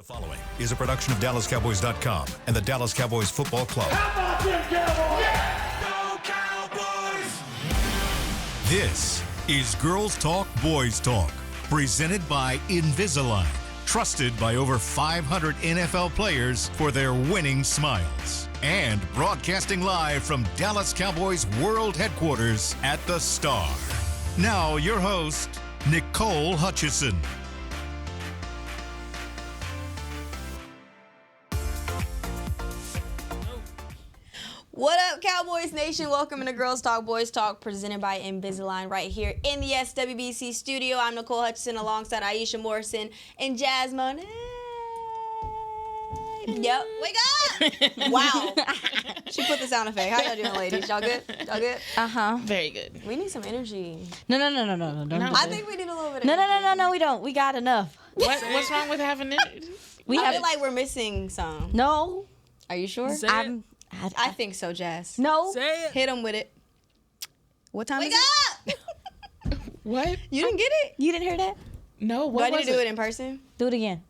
The following is a production of DallasCowboys.com and the Dallas Cowboys Football Club. How about them Cowboys? Yeah! Go Cowboys! This is Girls Talk, Boys Talk, presented by Invisalign, trusted by over 500 NFL players for their winning smiles. And broadcasting live from Dallas Cowboys World Headquarters at the Star. Now, your host, Nicole Hutchison. What up, Cowboys Nation? Welcome to Girls Talk, Boys Talk, presented by Invisalign right here in the SWBC studio. I'm Nicole Hutchison alongside Aisha Morrison and Jazz Monet. Yep. Wake up! Wow. She put the sound effect. How y'all doing, ladies? Y'all good? Y'all good? Uh-huh. Very good. We need some energy. No. Don't do I that. think we need a little bit of No, energy. we don't. We got enough. What's wrong with having it? I feel like we're missing some. No. Are you sure? Say it. I think so, Jazz. No. Say it. Hit them with it. What time Wake is it? What? You didn't get it? You didn't hear that? No, Do what I need was to do it in person? Do it again.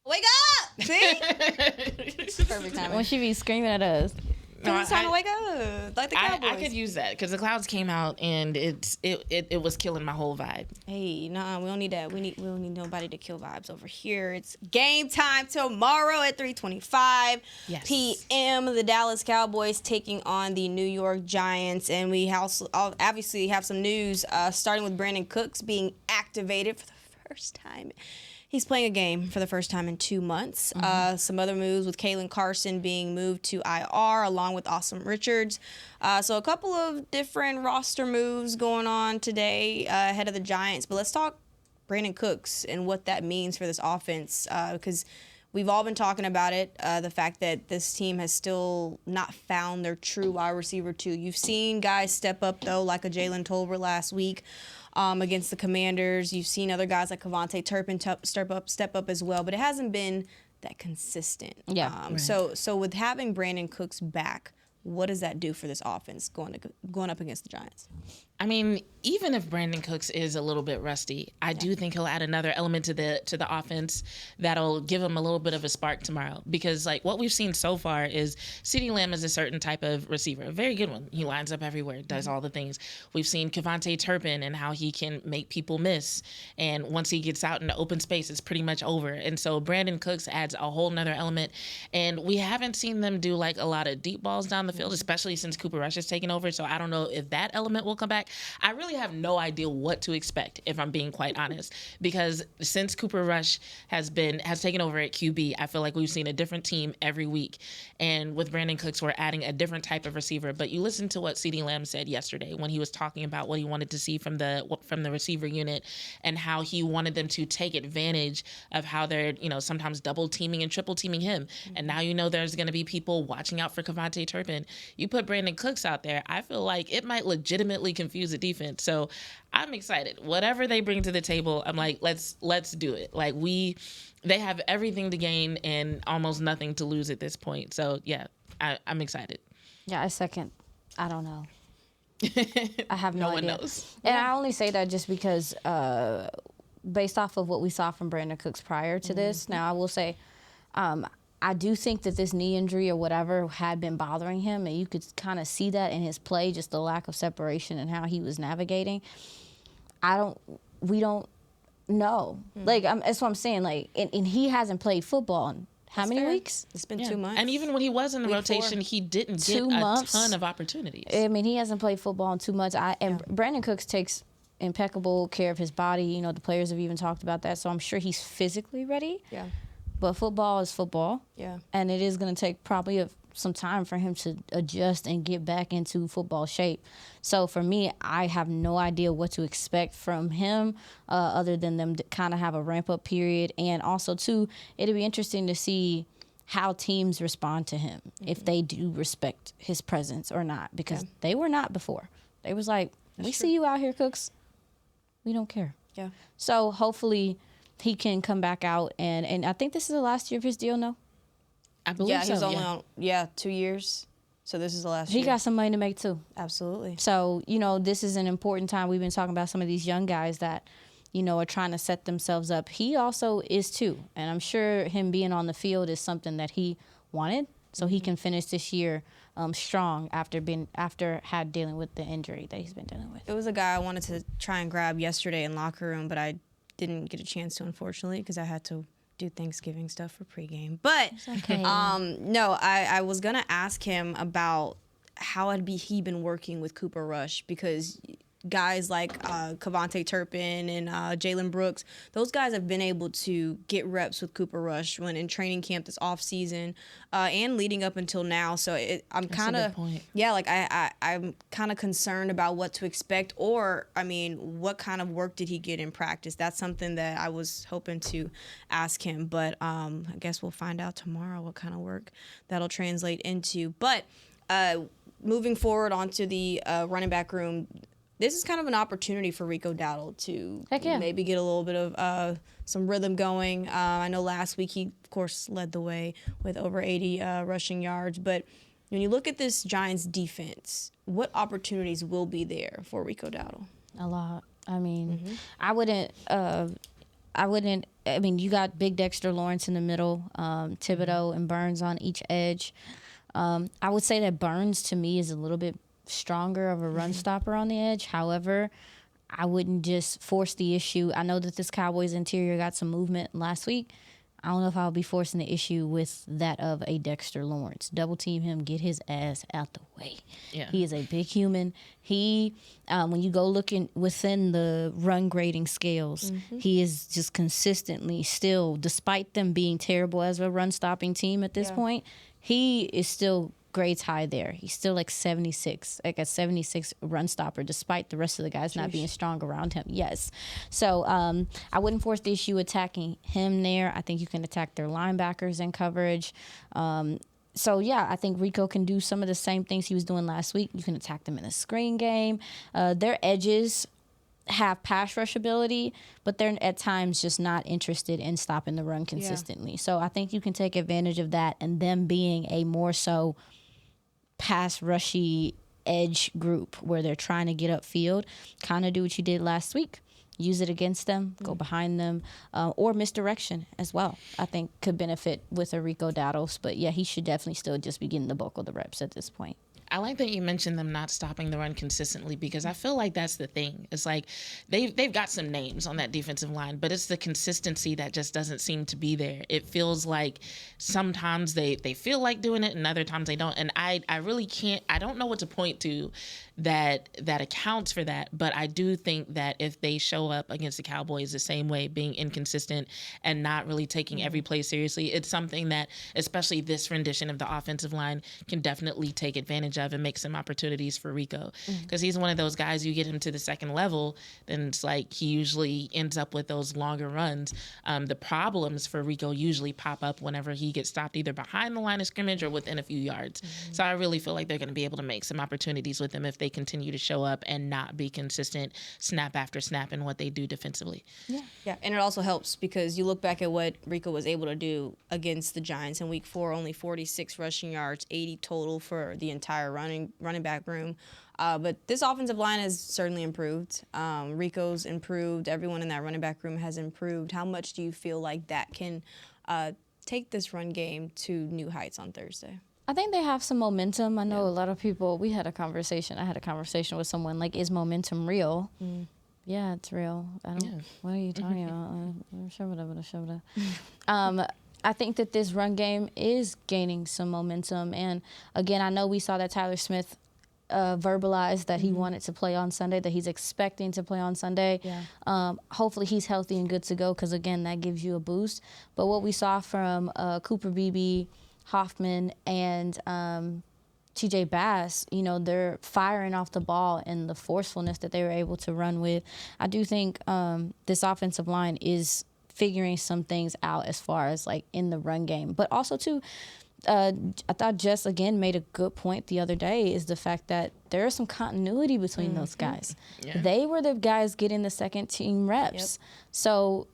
Wake up! See? Perfect timing. When she be screaming at us. No, It's time to wake up, like the Cowboys. I could use that because the clouds came out and it was killing my whole vibe. Hey, nah, we don't need that. We don't need nobody to kill vibes over here. It's game time tomorrow at 3:25 Yes. p.m. The Dallas Cowboys taking on the New York Giants, and we also obviously have some news starting with Brandin Cooks being activated for the first time. He's playing a game for the first time in 2 months. Some other moves with Kalen Carson being moved to IR along with Awesome Richards. So a couple of different roster moves going on today ahead of the Giants. But let's talk Brandin Cooks and what that means for this offense because we've all been talking about it, the fact that this team has still not found their true wide receiver two. You've seen guys step up, though, like a Jalen Tolbert last week. Against the Commanders. You've seen other guys like Cavante Turpin step up as well, but it hasn't been that consistent. Yeah. Right. So with having Brandin Cooks back, what does that do for this offense going up against the Giants? I mean, even if Brandin Cooks is a little bit rusty, I do think he'll add another element to the offense that'll give him a little bit of a spark tomorrow. Because like what we've seen so far is CeeDee Lamb is a certain type of receiver, a very good one. He lines up everywhere, does all the things. We've seen Cavante Turpin and how he can make people miss. And once he gets out in the open space, it's pretty much over. And so Brandin Cooks adds a whole nother element. And we haven't seen them do like a lot of deep balls down the field, especially since Cooper Rush has taken over. So I don't know if that element will come back. I really have no idea what to expect, if I'm being quite honest, because since Cooper Rush has taken over at QB, I feel like we've seen a different team every week. And with Brandin Cooks, we're adding a different type of receiver. But you listen to what CeeDee Lamb said yesterday when he was talking about what he wanted to see from the receiver unit and how he wanted them to take advantage of how they're, sometimes double teaming and triple teaming him. Mm-hmm. And now there's going to be people watching out for Cavante Turpin. You put Brandin Cooks out there, I feel like it might legitimately confuse the defense. So I'm excited. Whatever they bring to the table, I'm like, let's do it. Like they have everything to gain and almost nothing to lose at this point. So yeah, I'm excited. Yeah, I second. I don't know. I have no idea. No one knows. And I only say that just because based off of what we saw from Brandin Cooks prior to this. Now, I will say I do think that this knee injury or whatever had been bothering him, and you could kind of see that in his play, just the lack of separation and how he was navigating. We don't know. Like, that's what I'm saying. Like, and he hasn't played football in how many weeks? It's been 2 months. And even when he was in the rotation, he didn't get a ton of opportunities. I mean, he hasn't played football in 2 months. Brandin Cooks takes impeccable care of his body. The players have even talked about that. So I'm sure he's physically ready. Yeah. But football is football. Yeah. And it is going to take probably some time for him to adjust and get back into football shape. So for me, I have no idea what to expect from him other than them to kind of have a ramp-up period. And also, too, it'll be interesting to see how teams respond to him, if they do respect his presence or not, because they were not before. They was like, we see you out here, Cooks. We don't care. Yeah. So hopefully he can come back out, and I think this is the last year of his deal, no? I believe so. He's only on 2 years. So this is the last year. He got some money to make too. Absolutely. So, this is an important time. We've been talking about some of these young guys that, are trying to set themselves up. He also is too. And I'm sure him being on the field is something that he wanted, so he can finish this year strong after dealing with the injury that he's been dealing with. It was a guy I wanted to try and grab yesterday in locker room, but I didn't get a chance to, unfortunately, because I had to do Thanksgiving stuff for pregame. But okay. no, I was gonna ask him about how he been working with Cooper Rush, because guys like Kavontae Turpin and Jalen Brooks, those guys have been able to get reps with Cooper Rush when in training camp this off season and leading up until now. So I'm kind of I'm kind of concerned about what to expect, or I mean, what kind of work did he get in practice? That's something that I was hoping to ask him, but I guess we'll find out tomorrow what kind of work that'll translate into. But moving forward onto the running back room, this is kind of an opportunity for Rico Dowdle to maybe get a little bit of some rhythm going. I know last week he, of course, led the way with over 80 rushing yards. But when you look at this Giants defense, what opportunities will be there for Rico Dowdle? A lot. I mean, I mean, you got Big Dexter Lawrence in the middle, Thibodeau and Burns on each edge. I would say that Burns, to me, is a little bit stronger of a run stopper on the edge. However, I wouldn't just force the issue. I know that this Cowboys interior got some movement last week. I don't know if I'll be forcing the issue with that of a Dexter Lawrence. Double team him, get his ass out the way. Yeah. He is a big human. He, when you go looking within the run grading scales, he is just consistently still, despite them being terrible as a run stopping team at this point, he is still grades high there. He's still like 76, like a 76 run stopper, despite the rest of the guys not being strong around him. Yes. So I wouldn't force the issue attacking him there. I think you can attack their linebackers in coverage. So, yeah, I think Rico can do some of the same things he was doing last week. You can attack them in the screen game. Their edges have pass rush ability, but they're at times just not interested in stopping the run consistently. So I think you can take advantage of that, and them being a more so pass rushy edge group where they're trying to get upfield, kind of do what you did last week. Use it against them, go behind them, or misdirection as well. I think could benefit with a Rico Dowdle. But, yeah, he should definitely still just be getting the bulk of the reps at this point. I like that you mentioned them not stopping the run consistently, because I feel like that's the thing. It's like they've got some names on that defensive line, but it's the consistency that just doesn't seem to be there. It feels like sometimes they feel like doing it and other times they don't. And I really can't, I don't know what to point to that accounts for that. But I do think that if they show up against the Cowboys the same way, being inconsistent and not really taking every play seriously, it's something that, especially this rendition of the offensive line, can definitely take advantage of and make some opportunities for Rico. Because he's one of those guys, you get him to the second level, then it's like he usually ends up with those longer runs. The problems for Rico usually pop up whenever he gets stopped either behind the line of scrimmage or within a few yards. So I really feel like they're going to be able to make some opportunities with him if they continue to show up and not be consistent snap after snap in what they do defensively. Yeah, and it also helps because you look back at what Rico was able to do against the Giants in Week 4, only 46 rushing yards, 80 total for the entire running back room. But this offensive line has certainly improved. Rico's improved. Everyone in that running back room has improved. How much do you feel like that can take this run game to new heights on Thursday? I think they have some momentum. I know a lot of people, I had a conversation with someone, like, is momentum real? Yeah, it's real. What are you talking about? I think that this run game is gaining some momentum. And, again, I know we saw that Tyler Smith verbalize that he wanted to play on Sunday, that he's expecting to play on Sunday. Hopefully he's healthy and good to go because, again, that gives you a boost. But what we saw from Cooper Beebe, Hoffman, and T.J. Bass, they're firing off the ball and the forcefulness that they were able to run with. I do think this offensive line is figuring some things out as far as, like, in the run game. But also, too, I thought Jess, again, made a good point the other day, is the fact that there is some continuity between those guys. They were the guys getting the second-team reps. So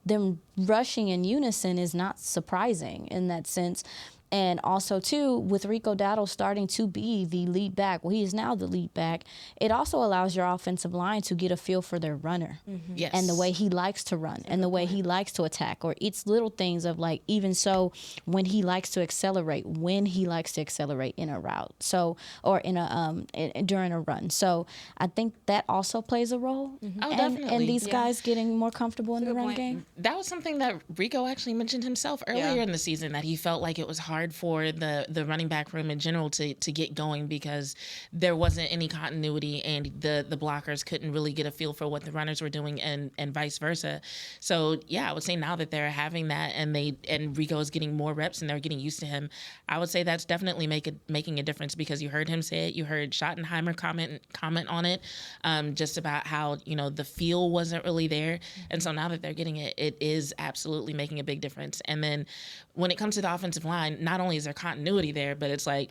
them rushing in unison is not surprising in that sense. And also, too, with Rico Dowdle starting to be the lead back, well, he is now the lead back, it also allows your offensive line to get a feel for their runner. Yes. And the way he likes to run and the way he likes to attack, or it's little things of like, even so, when he likes to accelerate in a route, so, or in a during a run. So I think that also plays a role. Oh, and, definitely. and these guys getting more comfortable in the run game. That was something that Rico actually mentioned himself earlier in the season, that he felt like it was hard for the running back room in general to get going because there wasn't any continuity and the blockers couldn't really get a feel for what the runners were doing and vice versa. So yeah, I would say now that they're having that and Rico is getting more reps and they're getting used to him, I would say that's definitely making a difference, because you heard him say it, you heard Schottenheimer comment on it, just about how, the feel wasn't really there. And so now that they're getting it, it is absolutely making a big difference. And then when it comes to the offensive line, not only is there continuity there, but it's like,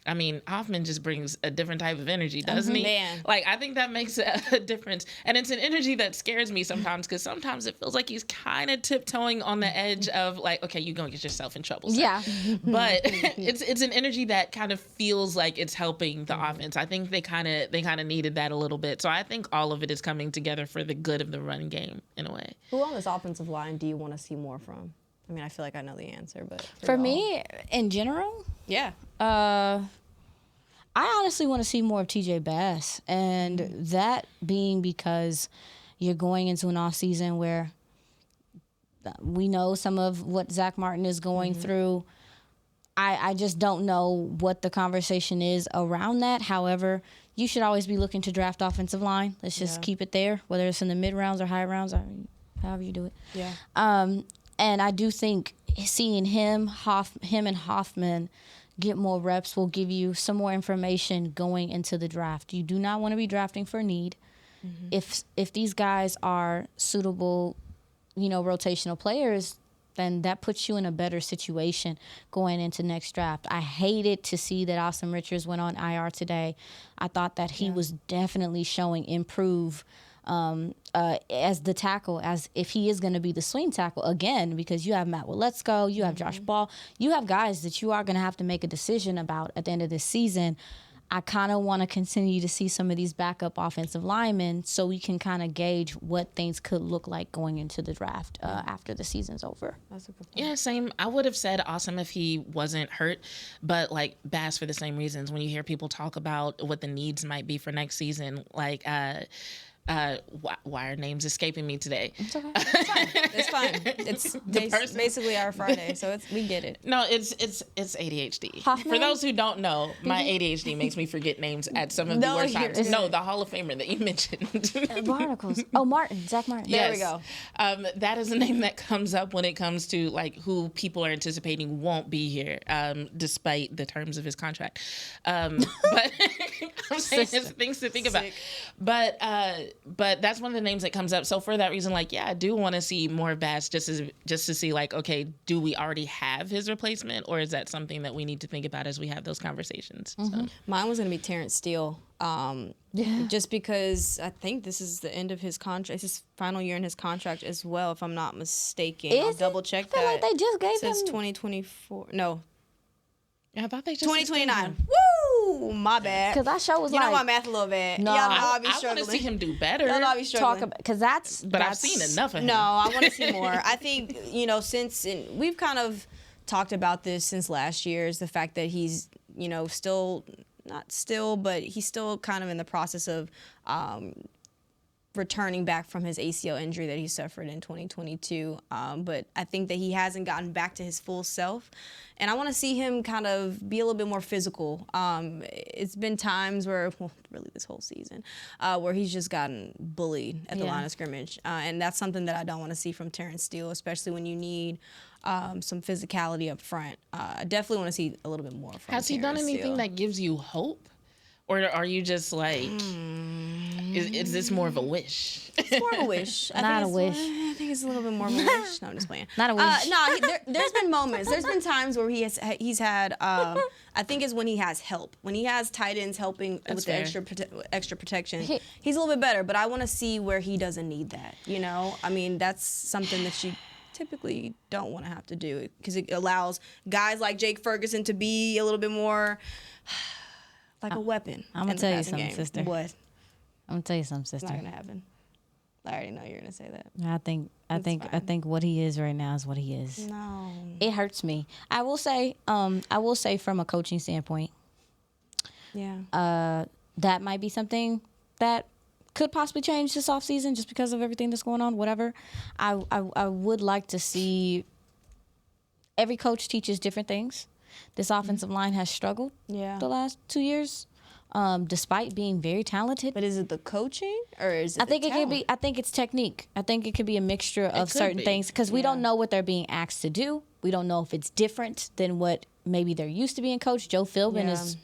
I mean, Hoffman just brings a different type of energy, doesn't he? Man. Like, I think that makes a difference. And it's an energy that scares me sometimes, because sometimes it feels like he's kind of tiptoeing on the edge of like, okay, you're going to get yourself in trouble, sir. Yeah. But it's an energy that kind of feels like it's helping the offense. I think they kind of needed that a little bit. So I think all of it is coming together for the good of the run game in a way. Who on this offensive line do you want to see more from? I mean, I feel like I know the answer, but For y'all. me, in general, Yeah. I honestly want to see more of TJ Bass, and that being because you're going into an off season where we know some of what Zach Martin is going through. I just don't know what the conversation is around that. However, you should always be looking to draft offensive line. Let's just keep it there, whether it's in the mid rounds or high rounds, or however you do it. Yeah. And I do think seeing him and Hoffman get more reps will give you some more information going into the draft. You do not want to be drafting for need. If these guys are suitable, rotational players, then that puts you in a better situation going into next draft. I hated to see that Austin Richards went on IR today. I thought that he was definitely showing improve as the tackle, as if he is going to be the swing tackle again, because you have Matt Waletzko, you have Josh Ball, you have guys that you are going to have to make a decision about at the end of this season. I kind of want to continue to see some of these backup offensive linemen so we can kind of gauge what things could look like going into the draft after the season's over. That's a good point. Yeah, same. I would have said awesome if he wasn't hurt, but like Bass for the same reasons. When you hear people talk about what the needs might be for next season, like why are names escaping me today? It's okay. It's fine. It's basically our Friday, so we get it. No, it's ADHD. Hoffman? For those who don't know, my ADHD makes me forget names at some of the worst times. No, the Hall of Famer that you mentioned. Barnacles. Oh, Zach Martin. There we go. That is a name that comes up when it comes to like who people are anticipating won't be here, despite the terms of his contract. But I'm saying it's things to think about. But that's one of the names that comes up. So for that reason, like, yeah, I do want to see more of Bass just to see, like, okay, do we already have his replacement, or is that something that we need to think about as we have those conversations? So. Mine was going to be Terrence Steele, just because I think this is the end of his contract. It's his final year in his contract as well, if I'm not mistaken. I'll double check that. I feel like they just gave Since him 2024. No, Yeah, I thought they just 2029. Woo! My bad. because that show was You know my like math a little bit. No. Y'all know I I'll be want struggling. to see him do better. Y'all know I'll be struggling. talk about because that's. But I've seen enough of him. No, I want to see more. I think, we've kind of talked about this since last year, is the fact that he's, but he's still kind of in the process of returning back from his ACL injury that he suffered in 2022. But I think that he hasn't gotten back to his full self. And I want to see him kind of be a little bit more physical. It's been times where, well, really this whole season, where he's just gotten bullied at the line of scrimmage. And that's something that I don't want to see from Terrence Steele, especially when you need some physicality up front. I definitely want to see a little bit more from Has he done Terrence anything Steele. that gives you hope? Or are you just like, is this more of a wish? It's more of a wish. Not a wish. I think it's a little bit more of a wish. No, I'm just playing. Not a wish. There's been moments. There's been times where he's had. I think it's when he has help. When he has tight ends helping with fair. the extra protection, he's a little bit better. But I want to see where he doesn't need that. I mean, that's something that you typically don't want to have to do it because it allows guys like Jake Ferguson to be a little bit more like a weapon. I'm gonna in the tell you passing something, game. sister. What? I'm gonna tell you something, sister. It's not gonna happen. I already know you're gonna say that. I think what he is right now is what he is. No. It hurts me. I will say from a coaching standpoint, Yeah. that might be something that could possibly change this offseason just because of everything that's going on, whatever. I would like to see every coach teaches different things. This offensive line has struggled Yeah. the last 2 years, despite being very talented. But is it the coaching or is it? I think the it could be. talent? I think it's technique. I think it could be a mixture of could certain be. things because we Yeah. don't know what they're being asked to do. We don't know if it's different than what maybe they're used to being coached. Joe Philbin Yeah. is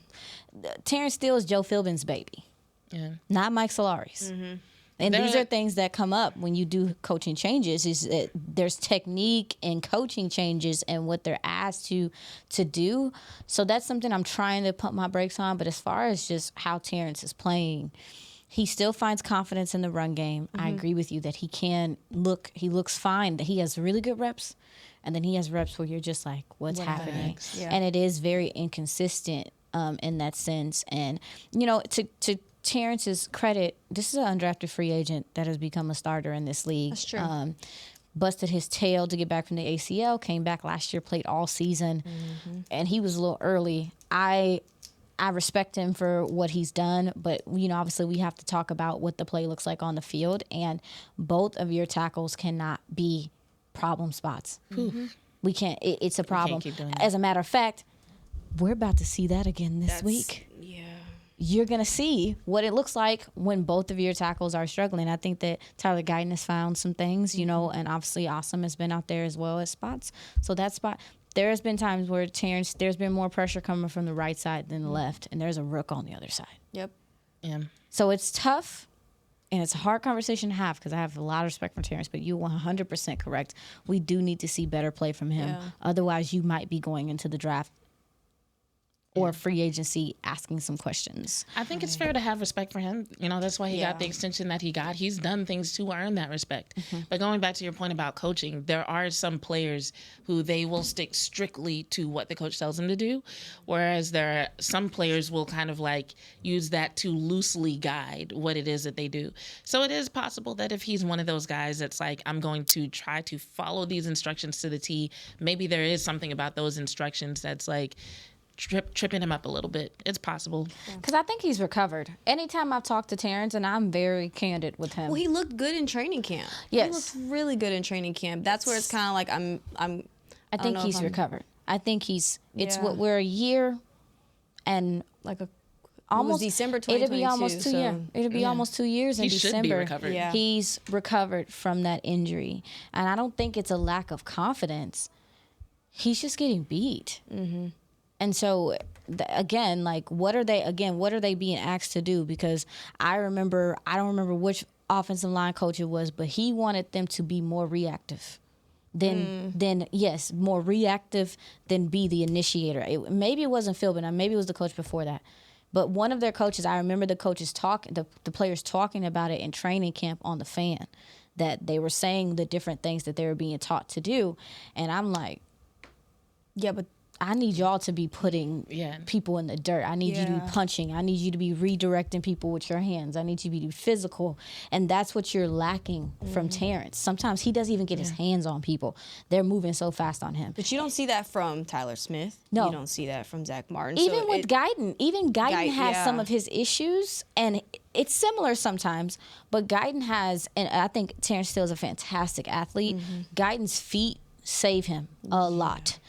Terrence Steele is Joe Philbin's baby, Yeah. not Mike Solari's. Mm-hmm. And these There- are things that come up when you do coaching changes. Is that there's technique in coaching changes and what they're asked to do. So that's something I'm trying to pump my brakes on. But as far as just how Terrence is playing, he still finds confidence in the run game. I agree with you that he looks fine, that he has really good reps. And then he has reps where you're just like, what's happening? Yeah. And it is very inconsistent in that sense. And, to Terrence's credit, this is an undrafted free agent that has become a starter in this league. That's true. Busted his tail to get back from the ACL, came back last year, played all season, and he was a little early. I respect him for what he's done, but obviously we have to talk about what the play looks like on the field, and both of your tackles cannot be problem spots. We can't. It's a problem. keep doing that. As a matter of fact, we're about to see that again this week. Yeah. You're going to see what it looks like when both of your tackles are struggling. I think that Tyler Guyton has found some things, and obviously Awesome has been out there as well as spots. So that spot, there has been times where Terrence, there's been more pressure coming from the right side than the left, and there's a rook on the other side. Yep. Yeah. So it's tough, and it's a hard conversation to have because I have a lot of respect for Terrence, but you're 100% correct. We do need to see better play from him. Yeah. Otherwise, you might be going into the draft or free agency asking some questions. I think it's fair to have respect for him. That's why he Yeah. got the extension that he got. He's done things to earn that respect. But going back to your point about coaching, there are some players who they will stick strictly to what the coach tells them to do, whereas there are some players will kind of like use that to loosely guide what it is that they do. So it is possible that if he's one of those guys that's like, I'm going to try to follow these instructions to the T, maybe there is something about those instructions that's like, tripping him up a little bit. It's possible. Because I think he's recovered. Anytime I've talked to Terrence, and I'm very candid with him. Well, he looked good in training camp. Yes. He looked really good in training camp. That's where it's kind of like I think he's recovered. I think it's Yeah. what we're a year and like a almost December It'll be 2022, almost 2 so- years. It'll be almost 2 years in He should December. be recovered. Yeah. He's recovered from that injury, and I don't think it's a lack of confidence. He's just getting beat. Mm-hmm. And so, again, like, what are they being asked to do? Because I don't remember which offensive line coach it was, but he wanted them to be more reactive. More reactive than be the initiator. Maybe it wasn't Philbin, maybe it was the coach before that. But one of their coaches, I remember the coaches the players talking about it in training camp on the fan, that they were saying the different things that they were being taught to do. And I'm like, Yeah, but I need y'all to be putting people in the dirt. I need you to be Yeah. punching. I need you to be redirecting people with your hands. I need you to be physical. And that's what you're lacking from Terrence. Sometimes he doesn't even get his hands on people. They're moving so fast on him. you don't see that from Tyler Smith. No. You don't see that from Zach Martin. Even So with Guyton. Guyton has yeah. some of his issues, and it's similar sometimes, but Guyton has, and I think Terrence Steele is a fantastic athlete. Guyton's feet save him a lot.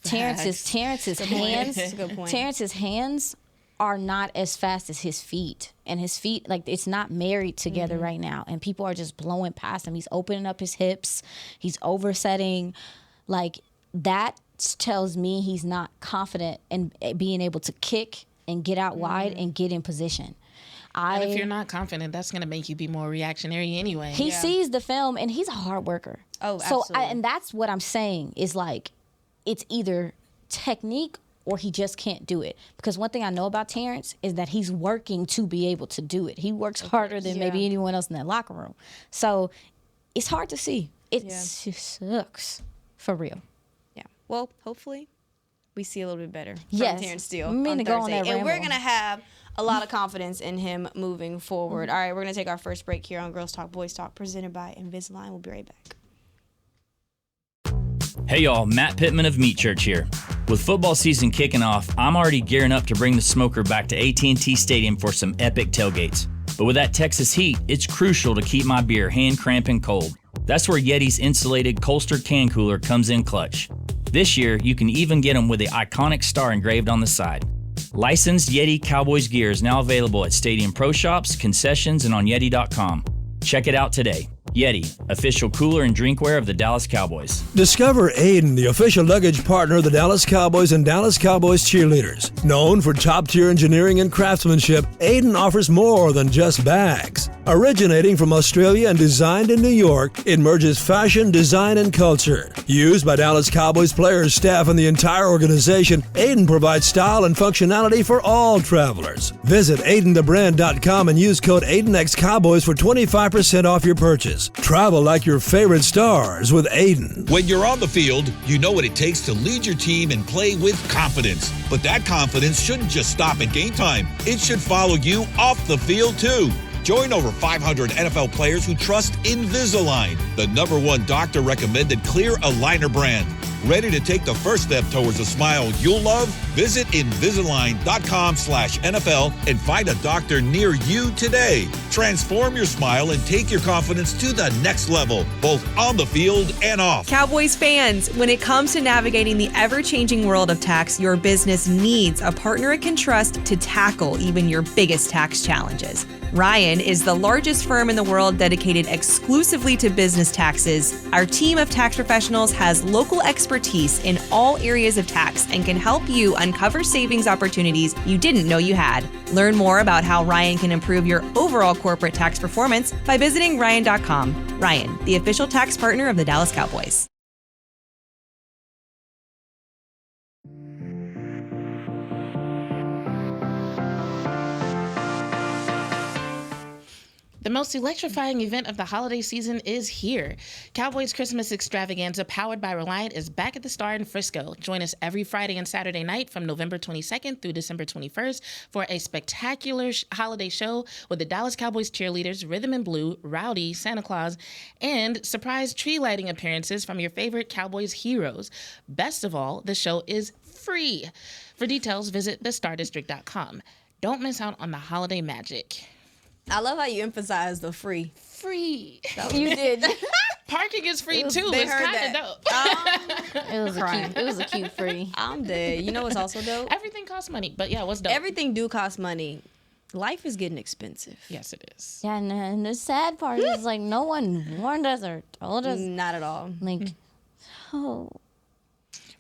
Terrence's hands, That's a good point. Terrence's hands are not as fast as his feet, and his feet, like, it's not married together right now, and people are just blowing past him. He's opening up his hips, he's oversetting, like, that tells me he's not confident in being able to kick and get out wide and get in position. And if you're not confident, that's going to make you be more reactionary anyway. He sees the film, and he's a hard worker. Oh, so absolutely. and that's what I'm saying is, like, it's either technique or he just can't do it. Because one thing I know about Terrence is that he's working to be able to do it. He works harder than maybe anyone else in that locker room. So it's hard to see. it sucks for real. Yeah. Well, hopefully we see a little bit better from Yes. Terrence Steele I'm on to go on Thursday. that And we're ramble. going to have a lot of confidence in him moving forward. All right, we're going to take our first break here on Girls Talk, Boys Talk, presented by Invisalign. We'll be right back. Hey y'all, Matt Pittman of Meat Church here. With football season kicking off, I'm already gearing up to bring the smoker back to AT&T Stadium for some epic tailgates. But with that Texas heat, it's crucial to keep my beer hand cramping cold. That's where Yeti's insulated Colster can cooler comes in clutch. This year, you can even get them with the iconic star engraved on the side. Licensed Yeti Cowboys gear is now available at Stadium Pro Shops, concessions, and on Yeti.com. Check it out today. Yeti, official cooler and drinkware of the Dallas Cowboys. Discover Aiden, the official luggage partner of the Dallas Cowboys and Dallas Cowboys cheerleaders. Known for top-tier engineering and craftsmanship, Aiden offers more than just bags. Originating from Australia and designed in New York, it merges fashion, design, and culture. Used by Dallas Cowboys players, staff, and the entire organization, Aiden provides style and functionality for all travelers. Visit AidenTheBrand.com and use code AidenXCowboys for 25% off your purchase. Travel like your favorite stars with Aiden. When you're on the field, you know what it takes to lead your team and play with confidence. But that confidence shouldn't just stop at game time. It should follow you off the field, too. Join over 500 NFL players who trust Invisalign, the #1 doctor-recommended clear aligner brand. Ready to take the first step towards a smile you'll love? Visit Invisalign.com/NFL and find a doctor near you today. Transform your smile and take your confidence to the next level, both on the field and off. Cowboys fans, when it comes to navigating the ever-changing world of tax, your business needs a partner it can trust to tackle even your biggest tax challenges. Ryan is the largest firm in the world dedicated exclusively to business taxes. Our team of tax professionals has local expertise in all areas of tax and can help you uncover savings opportunities you didn't know you had. Learn more about how Ryan can improve your overall corporate tax performance by visiting Ryan.com. Ryan, the official tax partner of the Dallas Cowboys. The most electrifying event of the holiday season is here. Cowboys Christmas Extravaganza, powered by Reliant, is back at the Star in Frisco. Join us every Friday and Saturday night from November 22nd through December 21st for a spectacular holiday show with the Dallas Cowboys cheerleaders, Rhythm and Blue, Rowdy, Santa Claus, and surprise tree lighting appearances from your favorite Cowboys heroes. Best of all, the show is free. For details, visit thestardistrict.com. Don't miss out on the holiday magic. I love how you emphasize the free. Free. You did. Parking is free too. They It's heard kind that. of dope. It was a cute free. I'm dead. You know what's also dope? Everything costs money, but yeah, what's dope? Everything do cost money. Life is getting expensive. Yes, it is. Yeah, and the sad part is like no one warned us or told us. Not at all. Like, oh,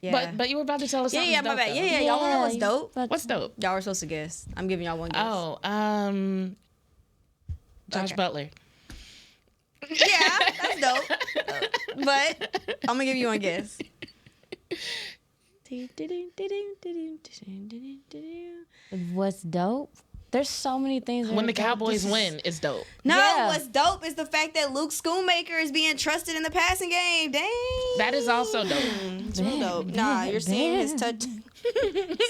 Yeah. But you were about to tell us something my dope, bad. though. Yeah. Y'all want to know what's dope? but What's dope? Y'all were supposed to guess. I'm giving y'all one guess. Oh, Josh Okay. Butler. Yeah, that's dope. But I'm gonna give you one guess. what's dope? There's so many things. that When are the dope. Cowboys This is- win, it's dope. No, Yeah. what's dope is the fact that Luke Schoonmaker is being trusted in the passing game. Dang. That is also dope. It's real dope. Nah, you're seeing his touch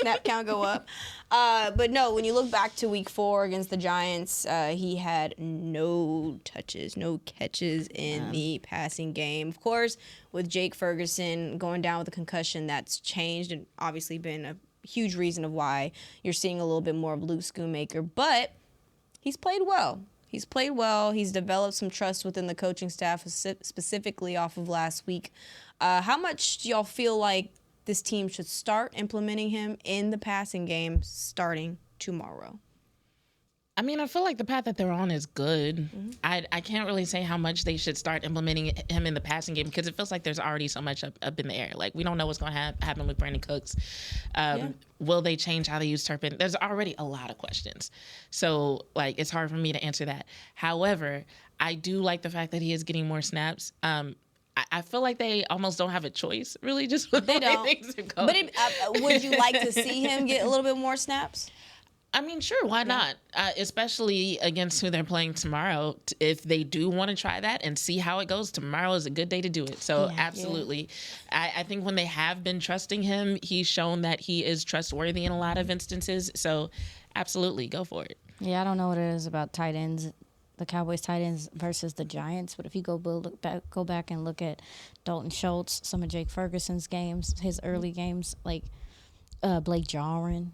snap count go up. But no, when you look back to week 4 against the Giants, he had no touches, no catches in the passing game. Of course, with Jake Ferguson going down with a concussion, that's changed and obviously been a huge reason of why you're seeing a little bit more of Luke Schoonmaker. But he's played well. He's played well. He's developed some trust within the coaching staff, specifically off of last week. How much do y'all feel like this team should start implementing him in the passing game starting tomorrow? I mean, I feel like the path that they're on is good. Mm-hmm. I can't really say how much they should start implementing him in the passing game because it feels like there's already so much up in the air. Like, we don't know what's going to happen with Brandin Cooks. Will they change how they use Turpin? There's already a lot of questions. So, like, it's hard for me to answer that. However, I do like the fact that he is getting more snaps. I feel like they almost don't have a choice, really, just with They the way don't. things are going. But would you like to see him get a little bit more snaps? I mean, sure, why not? Especially against who they're playing tomorrow. If they do want to try that and see how it goes, tomorrow is a good day to do it. So, absolutely. I think when they have been trusting him, he's shown that he is trustworthy in a lot of instances. So, absolutely, go for it. Yeah, I don't know what it is about tight ends, the Cowboys tight ends versus the Giants, but if you go back and look at Dalton Schultz, some of Jake Ferguson's games, his early games, like Blake Jarwin,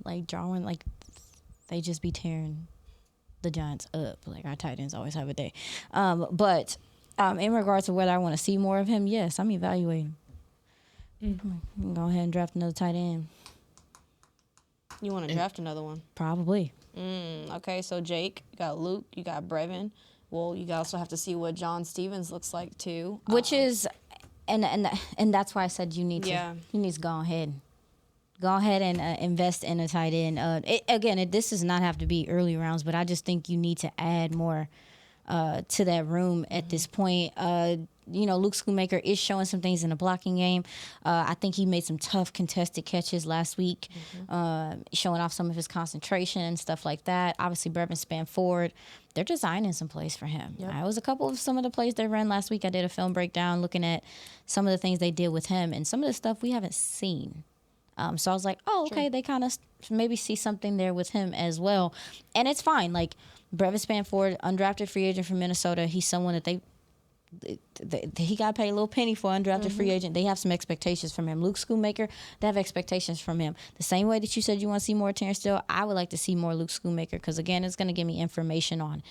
they just be tearing the Giants up. Like, our tight ends always have a day. But in regards to whether I want to see more of him, yes, I'm evaluating. Go ahead and draft another tight end. You want to draft another one? Probably. Okay, so Jake, you got Luke, you got Brevin. Well, you also have to see what John Stevens looks like too. Which is, and that's why I said you need to go ahead. Go ahead and invest in a tight end. This does not have to be early rounds, but I just think you need to add more to that room at this point. Luke Schoonmaker is showing some things in the blocking game. I think he made some tough contested catches last week, showing off some of his concentration and stuff like that. Obviously, Brevin Spanford, they're designing some plays for him. Yep. It was some of the plays they ran last week. I did a film breakdown looking at some of the things they did with him and some of the stuff we haven't seen. So I was like, okay, they kind of maybe see something there with him as well. And it's fine. Like, Brevin Spanford, undrafted free agent from Minnesota, he's someone that he got paid a little penny for, undrafted free agent. They have some expectations from him. Luke Schoonmaker, they have expectations from him. The same way that you said you want to see more Terrence Steele, I would like to see more Luke Schoonmaker because, again, it's going to give me information on,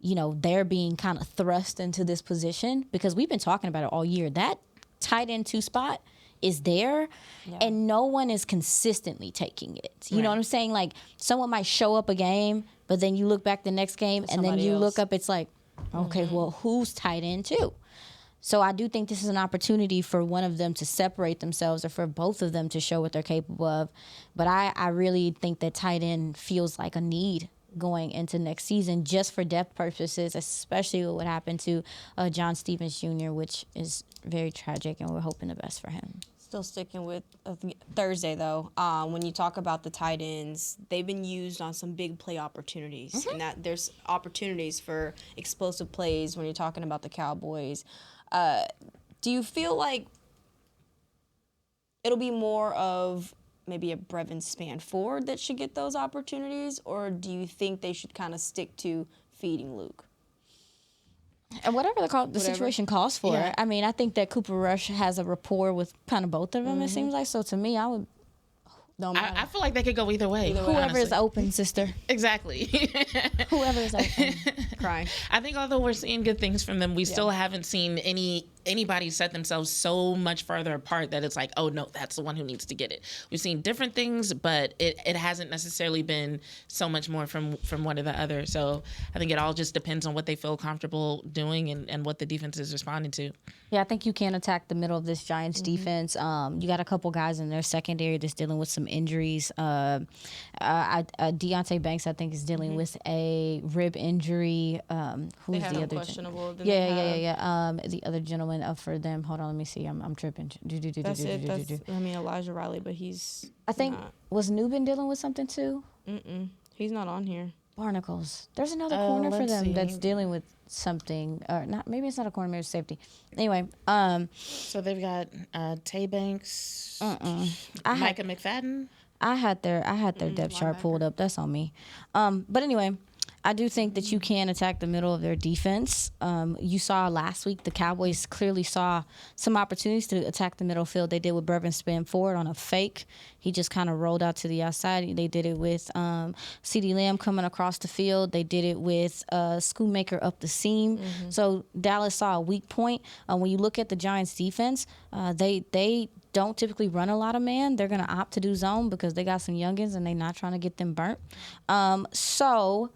they're being kind of thrust into this position because we've been talking about it all year. That tight end 2 spot is there, and no one is consistently taking it. You know what I'm saying? Like, someone might show up a game, but then you look back the next game, and then you look up, it's like, okay, well, who's tight end too? So I do think this is an opportunity for one of them to separate themselves or for both of them to show what they're capable of. But I really think that tight end feels like a need going into next season just for depth purposes, especially with what happened to John Stevens Jr., which is very tragic, and we're hoping the best for him. Still sticking with Thursday, though. When you talk about the tight ends, they've been used on some big play opportunities, and that there's opportunities for explosive plays when you're talking about the Cowboys. Do you feel like it'll be more of maybe a Brevin Spanford that should get those opportunities, or do you think they should kind of stick to feeding Luke? And whatever the situation calls for. Yeah. I mean, I think that Cooper Rush has a rapport with kind of both of them, it seems like. So to me, I would... I feel like they could go either way. Whoever is open, sister. Exactly. Whoever is open. Crying. I think although we're seeing good things from them, we still haven't seen anybody set themselves so much further apart that it's like, oh no, that's the one who needs to get it. We've seen different things, but it hasn't necessarily been so much more from one or the other. So I think it all just depends on what they feel comfortable doing and what the defense is responding to. Yeah, I think you can attack the middle of this Giants defense. You got a couple guys in their secondary that's dealing with some injuries. Deontay Banks, I think, is dealing with a rib injury. Who's the other? Questionable. The other gentleman for them. Hold on, let me see. I'm tripping. That's it. Elijah Riley, but he's. I think was Newbin dealing with something too. He's not on here. Barnacles. There's another corner for them that's dealing with something, or not. Maybe it's not a corner, maybe it's safety. Anyway, so they've got Tay Banks, Micah McFadden. I had their depth chart pulled up. That's on me. But anyway, I do think that you can attack the middle of their defense. You saw last week the Cowboys clearly saw some opportunities to attack the middle field. They did with Brevin Spanford on a fake. He just kind of rolled out to the outside. They did it with CeeDee Lamb coming across the field. They did it with Schoonmaker up the seam. So Dallas saw a weak point. When you look at the Giants' defense, they don't typically run a lot of man. They're going to opt to do zone because they got some youngins and they're not trying to get them burnt. So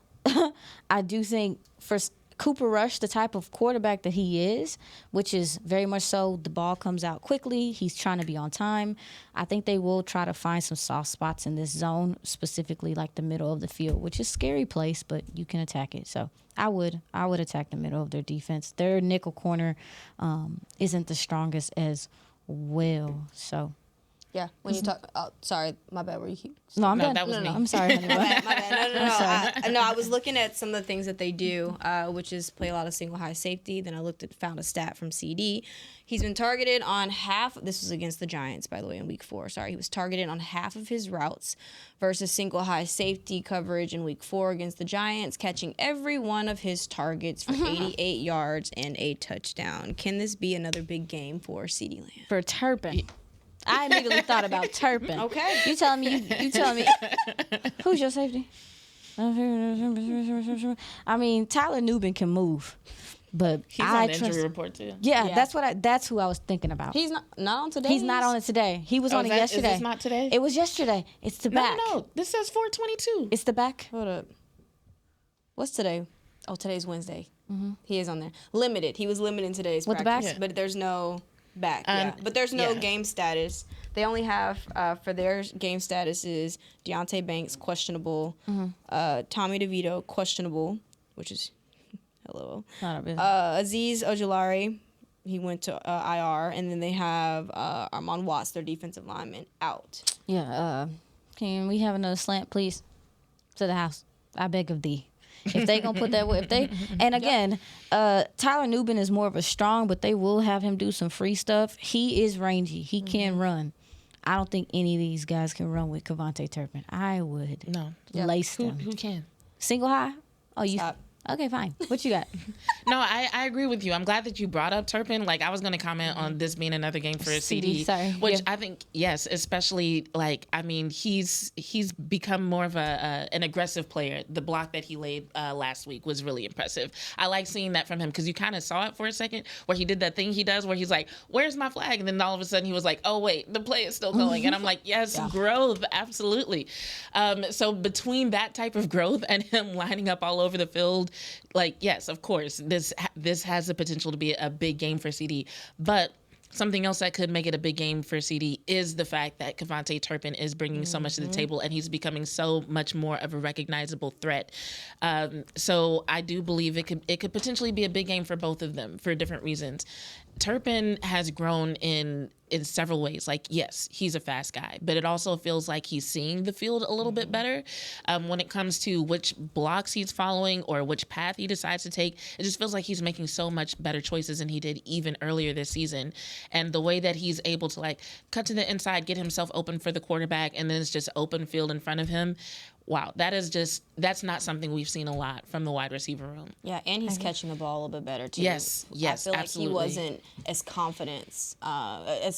I do think for Cooper Rush, the type of quarterback that he is, which is very much so the ball comes out quickly, he's trying to be on time, I think they will try to find some soft spots in this zone, specifically like the middle of the field, which is a scary place, but you can attack it. So I would attack the middle of their defense. Their nickel corner isn't the strongest as well, so Yeah, when you talk. Oh, sorry, my bad. Were you keep? No, I'm No, done. that was me. I'm sorry, honey. My bad. No. I was looking at some of the things that they do, which is play a lot of single high safety. Then I found a stat from CD. He's been targeted on half. This was against the Giants, by the way, in Week 4. Sorry, he was targeted on half of his routes versus single high safety coverage in Week 4 against the Giants, catching every one of his targets for 88 yards and a touchdown. Can this be another big game for CD Lamb? For Turpin. I immediately thought about Turpin. Okay. You telling me who's your safety? I mean, Tyler Nubin can move, but He's on the injury report too. Yeah, that's who I was thinking about. He's not on today. He's not on it today. He was on it yesterday. Is this not today? It was yesterday. It's the back. No. This says 422. It's the back. Hold up. What's today? Oh, today's Wednesday. He is on there. Limited. He was limited in today's With the practice, back? but there's no back. But there's no game status. They only have for their game status is Deontay Banks questionable, Tommy DeVito questionable, which is hello. Not a bit. Azeez Ojulari, he went to IR, and then they have Armon Watts, their defensive lineman, out. Yeah. Can we have another slant, please, to the house? I beg of thee. If they gonna put that way, and again, Tyler Nubin is more of a strong, but they will have him do some free stuff. He is rangy. He can run. I don't think any of these guys can run with Kevontae Turpin. I would lace them. Who can? Single high? Oh, you. Stop. Okay, fine. What you got? No, I agree with you. I'm glad that you brought up Turpin. Like, I was going to comment on this being another game for a CD, sorry. which Yeah. I think, yes, especially, like, I mean, he's become more of an aggressive player. The block that he laid last week was really impressive. I like seeing that from him because you kind of saw it for a second where he did that thing he does where he's like, where's my flag? And then all of a sudden he was like, oh, wait, the play is still going. And I'm like, yes, growth, absolutely. So between that type of growth and him lining up all over the field, like, yes, of course, this has the potential to be a big game for CD. But something else that could make it a big game for CD is the fact that Kevontae Turpin is bringing so much to the table, and he's becoming so much more of a recognizable threat. So I do believe it could potentially be a big game for both of them for different reasons. Turpin has grown in several ways. Like, yes, he's a fast guy, but it also feels like he's seeing the field a little bit better when it comes to which blocks he's following or which path he decides to take. It just feels like he's making so much better choices than he did even earlier this season. And the way that he's able to, like, cut to the inside, get himself open for the quarterback, and then it's just open field in front of him. Wow, that's not something we've seen a lot from the wide receiver room. Yeah, and he's catching the ball a little bit better too. Yes, I feel like absolutely. he wasn't as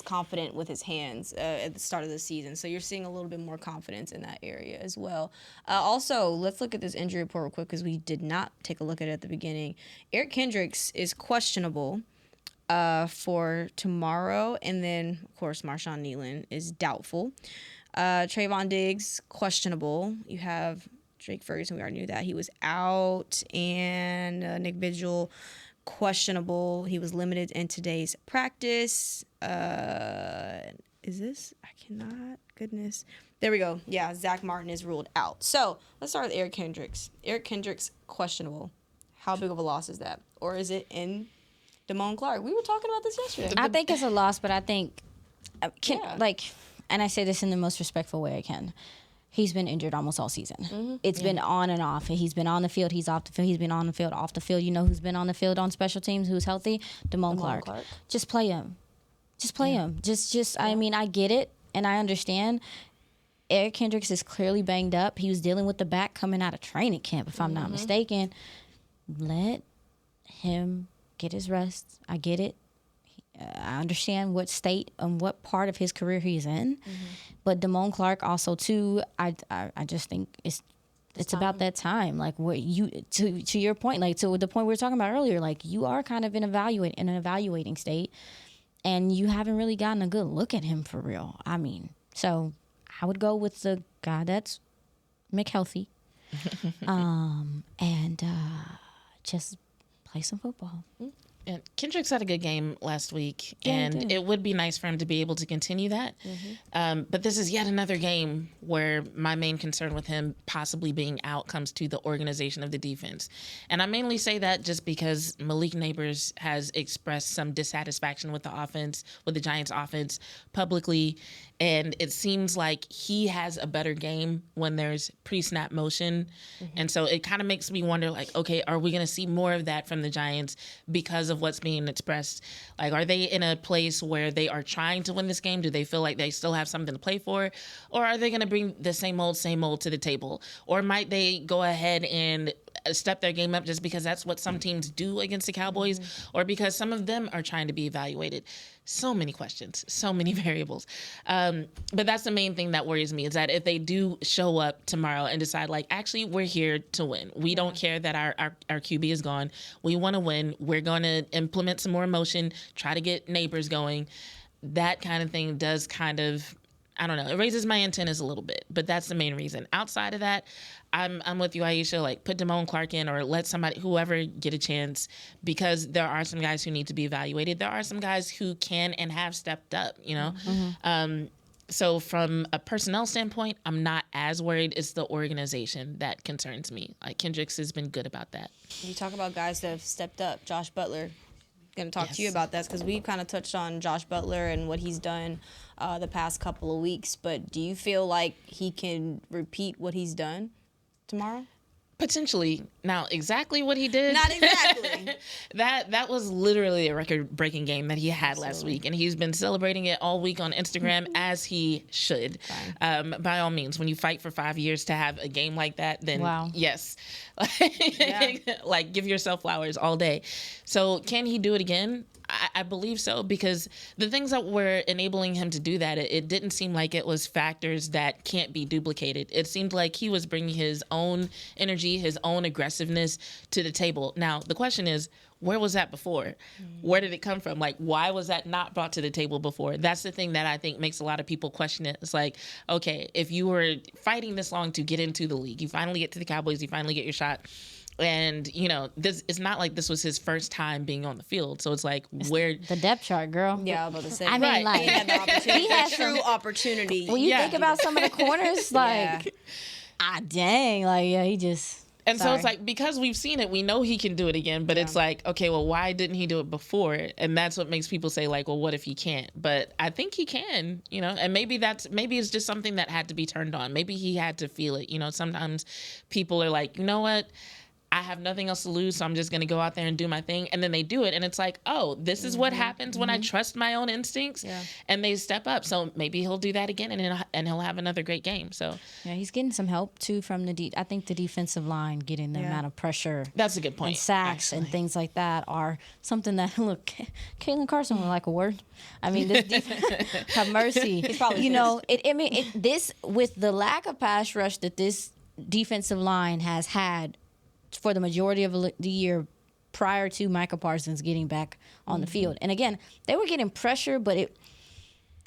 confident with his hands at the start of the season. So you're seeing a little bit more confidence in that area as well. Also, let's look at this injury report real quick because we did not take a look at it at the beginning. Eric Kendricks is questionable for tomorrow, and then of course Marshawn Nealon is doubtful. Trayvon Diggs, questionable. You have Drake Ferguson, we already knew that. He was out. And Nick Vigil, questionable. He was limited in today's practice. Is this? I cannot. Goodness. There we go. Yeah, Zach Martin is ruled out. So let's start with Eric Kendricks. Eric Kendricks, questionable. How big of a loss is that? Or is it in Damone Clark? We were talking about this yesterday. I think it's a loss, but I think, and I say this in the most respectful way I can, he's been injured almost all season. It's been on and off. He's been on the field, he's off the field, he's been on the field, off the field. You know who's been on the field on special teams, who's healthy? Damone Clark. Just play him. Just play him. I mean, I get it, and I understand. Eric Kendricks is clearly banged up. He was dealing with the back coming out of training camp, if I'm not mistaken. Let him get his rest. I get it. I understand what state and what part of his career he's in, but Damone Clark also too. I just think it's about that time. Like what you to your point, like to the point we were talking about earlier. Like you are kind of in an evaluating state, and you haven't really gotten a good look at him for real. I mean, so I would go with the guy that's McHealthy, and just play some football. And Kendricks had a good game last week, Yeah, he and did. it would be nice for him to be able to continue that. But this is yet another game where my main concern with him possibly being out comes to the organization of the defense. And I mainly say that just because Malik Neighbors has expressed some dissatisfaction with the offense, with the Giants offense publicly. And it seems like he has a better game when there's pre-snap motion. And so it kind of makes me wonder, like, okay, are we going to see more of that from the Giants because of what's being expressed? Like, are they in a place where they are trying to win this game? Do they feel like they still have something to play for? Or are they going to bring the same old to the table? Or might they go ahead and step their game up just because that's what some teams do against the Cowboys, or because some of them are trying to be evaluated? So many questions, so many variables. But that's the main thing that worries me, is that if they do show up tomorrow and decide, like, actually, we're here to win. We don't care that our QB is gone. We want to win. We're going to implement some more emotion, try to get Neighbors going. That kind of thing does kind of, I don't know, it raises my antennas a little bit, but that's the main reason. Outside of that, I'm with you, Aisha. Like, put Damone Clark in, or let somebody, whoever, get a chance, because there are some guys who need to be evaluated. There are some guys who can and have stepped up, you know? So from a personnel standpoint, I'm not as worried. It's the organization that concerns me. Like, Kendricks has been good about that. You talk about guys that have stepped up. Josh Butler, going to talk to you about that, because we kind of touched on Josh Butler and what he's done the past couple of weeks. But do you feel like he can repeat what he's done tomorrow? Potentially. Now, exactly what he did. Not exactly. That was literally a record-breaking game that he had last week, and he's been celebrating it all week on Instagram, as he should. By all means, when you fight for 5 years to have a game like that, then yes, like, give yourself flowers all day. So, can he do it again? I believe so, because the things that were enabling him to do that, it didn't seem like it was factors that can't be duplicated. It seemed like he was bringing his own energy, his own aggressiveness to the table. Now, the question is, where was that before? Where did it come from? Like, why was that not brought to the table before? That's the thing that I think makes a lot of people question it. It's like, okay, if you were fighting this long to get into the league, you finally get to the Cowboys, you finally get your shot. And, you know, this it's not like this was his first time being on the field. So it's like, where the depth chart, girl. Yeah, I was about to say. I mean, like, he had the opportunity. he had the true opportunity. When you think about some of the corners, like, dang, like, he just. And so it's like, because we've seen it, we know he can do it again, but it's like, okay, well, why didn't he do it before? And that's what makes people say, like, well, what if he can't? But I think he can, you know, and maybe it's just something that had to be turned on. Maybe he had to feel it. You know, sometimes people are like, you know what? I have nothing else to lose, so I'm just going to go out there and do my thing. And then they do it, and it's like, oh, this is what happens when I trust my own instincts, and they step up. So maybe he'll do that again, and he'll have another great game. So yeah, he's getting some help, too, from I think the defensive line, getting the amount of pressure. That's a good point. And sacks and things like that are something that, look, Caitlin Carson would like a word. I mean, this defense, have mercy. He's probably, you know, this, with the lack of pass rush that this defensive line has had for the majority of the year prior to Micah Parsons getting back on the field. And again, they were getting pressure, but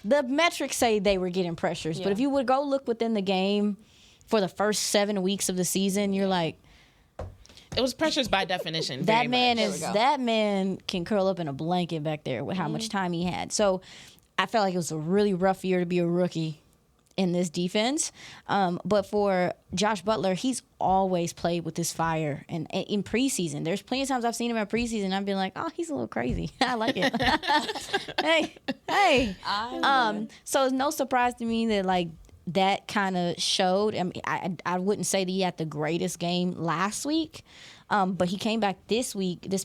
the metrics say they were getting pressures. But if you would go look within the game for the first 7 weeks of the season, you're like, it was pressures by definition. that man can curl up in a blanket back there with how much time he had. So I felt like it was a really rough year to be a rookie in this defense. But for Josh Butler, he's always played with this fire. And in preseason, there's plenty of times I've seen him at preseason, I've been like, oh, he's a little crazy. I like it. hey. So it's no surprise to me that, like, that kind of showed. I mean, I wouldn't say that he had the greatest game last week, but he came back this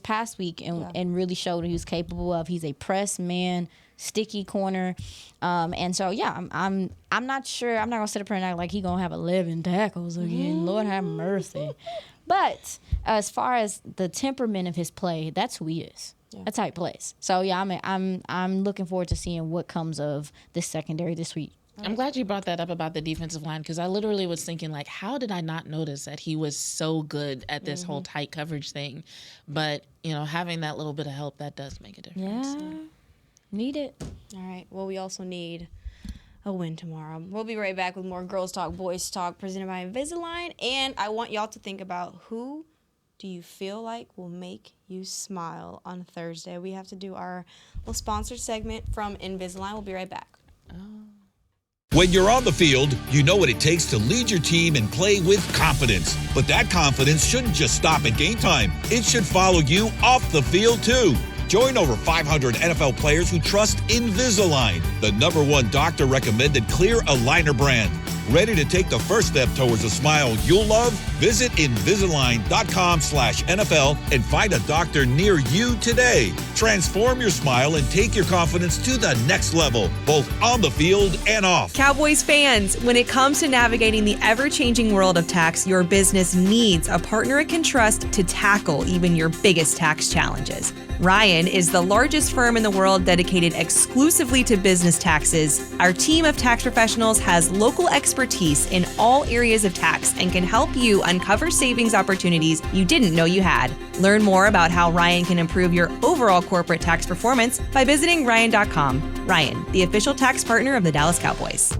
past week, and really showed what he was capable of. He's a press man, sticky corner, and so I'm not sure. I'm not gonna sit up here and act like he gonna have 11 tackles again. Lord have mercy. But as far as the temperament of his play, that's who he is. That's how he plays. So yeah, I'm looking forward to seeing what comes of this secondary this week. I'm glad you brought that up about the defensive line, because I literally was thinking, like, how did I not notice that he was so good at this whole tight coverage thing? But, you know, having that little bit of help, that does make a difference. Yeah. Need it. All right. Well, we also need a win tomorrow. We'll be right back with more Girls Talk, Boys Talk, presented by Invisalign. And I want y'all to think about who do you feel like will make you smile on Thursday? We have to do our little sponsored segment from Invisalign. We'll be right back. When you're on the field, you know what it takes to lead your team and play with confidence. But that confidence shouldn't just stop at game time. It should follow you off the field, too. Join over 500 NFL players who trust Invisalign, the #1 doctor-recommended clear aligner brand. Ready to take the first step towards a smile you'll love? Visit Invisalign.com/NFL and find a doctor near you today. Transform your smile and take your confidence to the next level, both on the field and off. Cowboys fans, when it comes to navigating the ever-changing world of tax, your business needs a partner it can trust to tackle even your biggest tax challenges. Ryan is the largest firm in the world dedicated exclusively to business taxes. Our team of tax professionals has local expertise in all areas of tax and can help you uncover savings opportunities you didn't know you had. Learn more about how Ryan can improve your overall corporate tax performance by visiting Ryan.com. Ryan, the official tax partner of the Dallas Cowboys.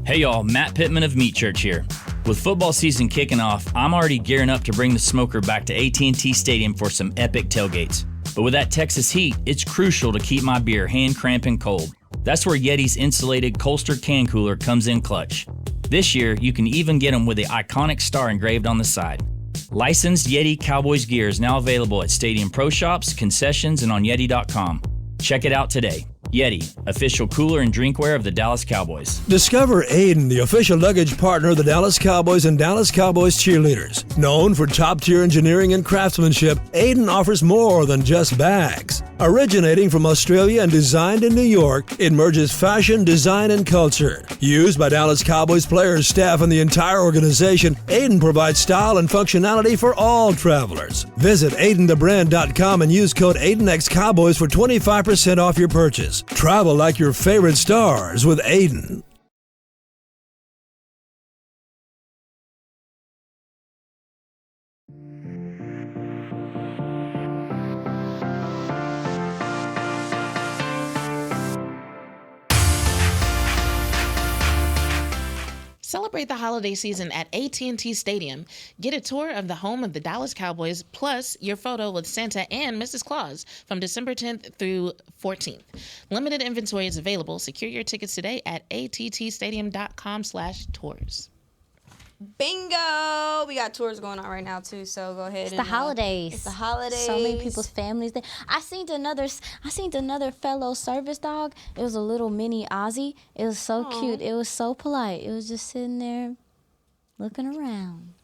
Hey y'all, Matt Pittman of Meat Church here. With football season kicking off, I'm already gearing up to bring the smoker back to AT&T Stadium for some epic tailgates. But with that Texas heat, it's crucial to keep my beer hand cramping cold. That's where Yeti's insulated Colster can cooler comes in clutch. This year, you can even get them with the iconic star engraved on the side. Licensed Yeti Cowboys gear is now available at Stadium Pro Shops, concessions, and on Yeti.com. Check it out today. Yeti, official cooler and drinkware of the Dallas Cowboys. Discover Aiden, the official luggage partner of the Dallas Cowboys and Dallas Cowboys cheerleaders. Known for top-tier engineering and craftsmanship, Aiden offers more than just bags. Originating from Australia and designed in New York, it merges fashion, design, and culture. Used by Dallas Cowboys players, staff, and the entire organization, Aiden provides style and functionality for all travelers. Visit AidenTheBrand.com and use code AidenXCowboys for 25% off your purchase. Travel like your favorite stars with Aiden. Celebrate the holiday season at AT&T Stadium. Get a tour of the home of the Dallas Cowboys, plus your photo with Santa and Mrs. Claus from December 10th through 14th. Limited inventory is available. Secure your tickets today at attstadium.com/tours. Bingo! We got tours going on right now too, so go ahead. It's the holidays. It's the holidays. So many people's families there. I seen another fellow service dog. It was a little mini Aussie. It was so cute. It was so polite. It was just sitting there looking around.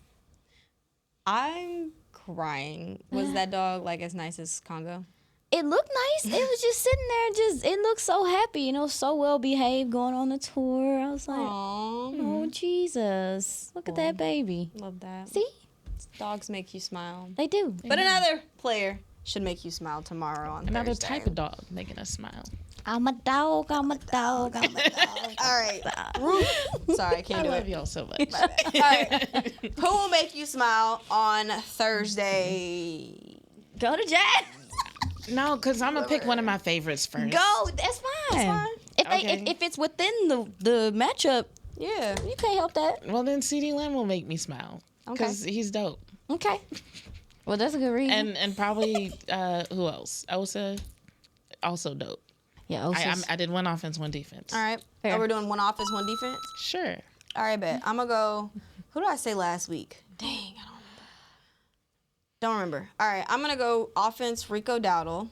I'm crying. Was that dog like as nice as Congo? It looked nice. It was just sitting there. It looked so happy, so well behaved going on the tour. I was like, oh, Jesus. Look at that baby. Love that. See? Dogs make you smile. They do. But another player should make you smile tomorrow on Another Thursday. type of dog making us smile. I'm a dog. I'm a dog. I'm a dog. All right. Sorry, I can't I do love it. y'all so much. All right. Who will make you smile on Thursday? Go to Jazz. No, because I'm going to pick one of my favorites first. Go. That's fine. If it's within the matchup, Yeah. you can't help that. Well, then CeeDee Lamb will make me smile. Okay. Because he's dope. Okay. Well, that's a good reason. And probably, who else? Osa, also dope. Yeah, I did one offense, one defense. All right. Fair. Oh, we're doing one offense, one defense? Sure. All right, bet. I'm going to go. Who did I say last week? Dang, I don't remember. All right, I'm going to go offense, Rico Dowdle,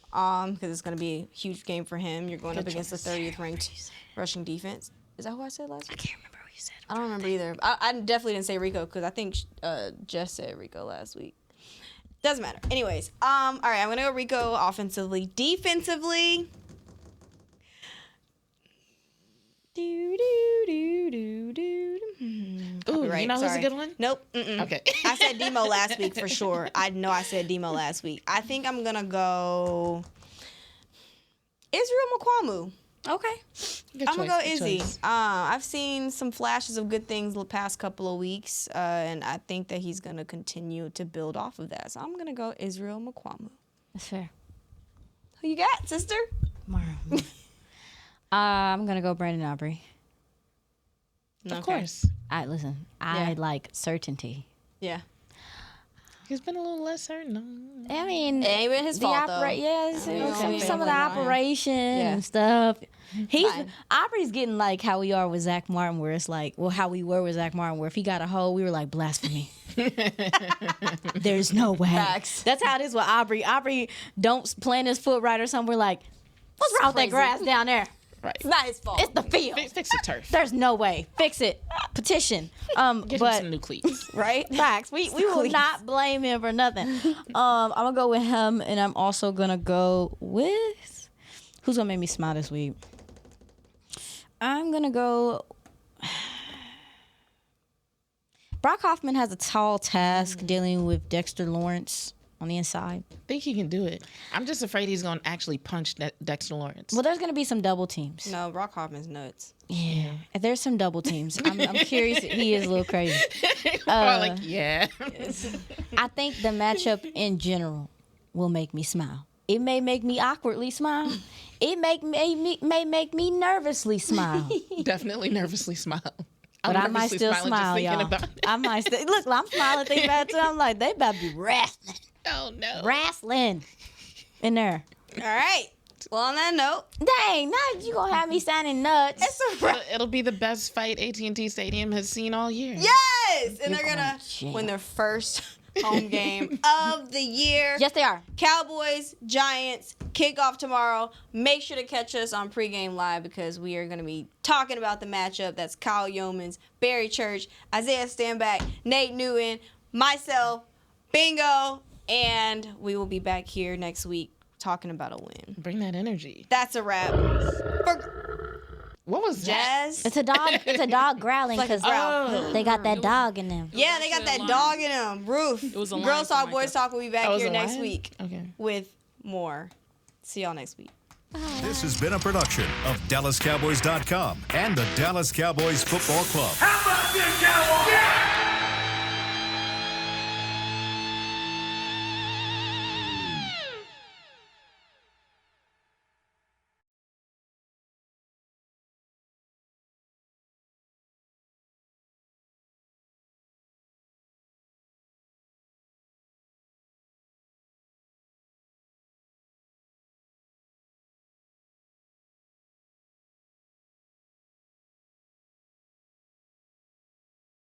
because it's going to be a huge game for him. You're going up against the 30th ranked rushing defense. Is that who I said last week? I can't remember what you said. I don't remember either. I definitely didn't say Rico because I think Jess said Rico last week. Doesn't matter. Anyways, all right, I'm going to go Rico offensively. Defensively. Ooh, you know who's a good one? Nope. Okay. I said Demo last week for sure. I know I said Demo last week. I think I'm going to go Israel Mukuamu. Okay. I'm going to go Izzy. I've seen some flashes of good things the past couple of weeks, and I think that he's going to continue to build off of that. So I'm going to go Israel Mukuamu. That's fair. Who you got, sister? I'm going to go Brandon Aubrey. Of course. I like certainty. Yeah. He's been a little less certain. I mean, It ain't been his fault, though. Yeah, Okay. some of the operation Yeah. and stuff. Fine. Aubrey's getting like how we are with Zach Martin, where it's like, well, how we were with Zach Martin, where if he got a hold, we were like, blasphemy. There's no way. Facts. That's how it is with Aubrey. Aubrey don't plant his foot right or something. We're like, what's wrong with that Crazy. grass down there? Right. It's not his fault. It's the field. Fix the turf. There's no way. Fix it. Petition. Get him But some new cleats. right? Facts. We will not blame him for nothing. I'm gonna go with him, and I'm also gonna go with who's gonna make me smile this week. I'm gonna go. Brock Hoffman has a tall task dealing with Dexter Lawrence on the inside. I think he can do it. I'm just afraid he's going to actually punch Dexter Lawrence. Well, there's gonna be some double teams. No, Brock Hoffman's nuts. Yeah, if there's some double teams. I'm curious. He is a little crazy. Yeah. I think the matchup in general will make me smile. It may make me awkwardly smile. It may make me nervously smile. Definitely nervously smile. But I might still smile, y'all. I might still look. I'm smiling thinking about it too. I'm like, they about to be wrestling, Oh no. wrestling in there. All right. Well, on that note, Dang, now you gonna have me sounding nuts. It'll be the best fight AT&T Stadium has seen all year. yes, and they're gonna jail. win their first home game of the year. Yes, they are. Cowboys, Giants, kickoff tomorrow. Make sure to catch us on Pregame Live because we are going to be talking about the matchup. That's Kyle Yeomans, Barry Church, Isaiah Stanback, Nate Newton, myself, Bingo, and we will be back here next week talking about a win. Bring that energy. That's a wrap. For What was that? Jazz. It's a dog. It's a dog growling It's like a because growl. they got that dog in them. Yeah, they got that dog in them. Ruth. It was a line Girls for Talk, Micah. Boys Talk will be back Oh, it was here a next lion? week Okay. with more. See y'all next week. This has been a production of DallasCowboys.com and the Dallas Cowboys Football Club. How about this, Cowboys? Yeah!